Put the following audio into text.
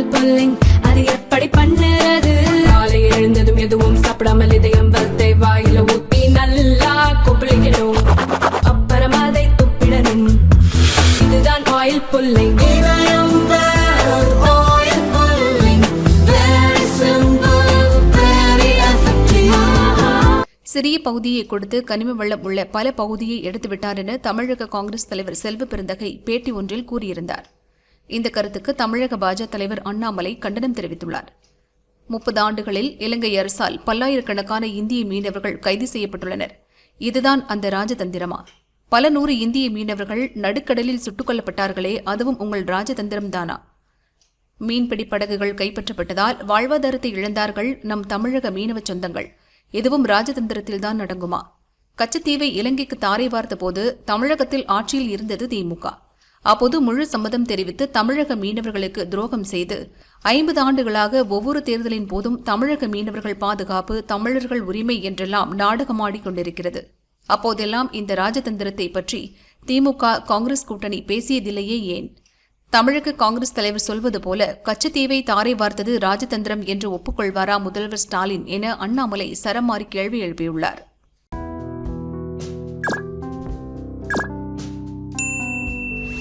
Oil pulling அது எப்படி பண்ணுறது? காலை எழுந்ததும் எதுவும் சாப்பிடாமல் இதயம் வளர்த்தை வாயில ஊத்தி நல்லா கொப்பளிக்கணும், அப்புறம் அதை துப்பிடணும். இதுதான் ஆயில் புல்லிங். சிறிய பகுதியை கொடுத்து கனிம வளம் உள்ள பல பகுதியை எடுத்துவிட்டார் என தமிழக காங்கிரஸ் தலைவர் செல்வ பெருந்தகை பேட்டி ஒன்றில் கூறியிருந்தார். இந்த கருத்துக்கு தமிழக பாஜக தலைவர் அண்ணாமலை கண்டனம் தெரிவித்துள்ளார். 30 ஆண்டுகளில் இலங்கை அரசால் பல்லாயிரக்கணக்கான இந்திய மீனவர்கள் கைது செய்யப்பட்டுள்ளனர். இதுதான் அந்த ராஜதந்திரமா? பல 100 இந்திய மீனவர்கள் நடுக்கடலில் சுட்டுக் கொல்லப்பட்டார்களே, அதுவும் உங்கள் ராஜதந்திரம்தானா? மீன்பிடி படகுகள் கைப்பற்றப்பட்டதால் வாழ்வாதாரத்தை இழந்தார்கள் நம் தமிழக மீனவ சொந்தங்கள். இதுவும் ராஜதந்திரத்தில்தான் அடங்குமா? கச்சத்தீவை இலங்கைக்கு தாரை வார்த்த போது தமிழகத்தில் ஆட்சியில் இருந்தது திமுக. அப்போது முழு சம்மதம் தெரிவித்து தமிழக மீனவர்களுக்கு துரோகம் செய்து 50 ஆண்டுகளாக ஒவ்வொரு தேர்தலின் போதும் தமிழக மீனவர்கள் பாதுகாப்பு, தமிழர்கள் உரிமை என்றெல்லாம் நாடகமாடிக் கொண்டிருக்கிறது. அப்போதெல்லாம் இந்த ராஜதந்திரத்தை பற்றி திமுக காங்கிரஸ் கூட்டணி பேசியதில்லையே ஏன்? தமிழக காங்கிரஸ் தலைவர் சொல்வது போல கச்சத்தீவை தாரை வார்த்தது ராஜதந்திரம் என்று ஒப்புக்கொள்வாரா முதல்வர் ஸ்டாலின் என அண்ணாமலை சரமாரி கேள்வி எழுப்பியுள்ளார்.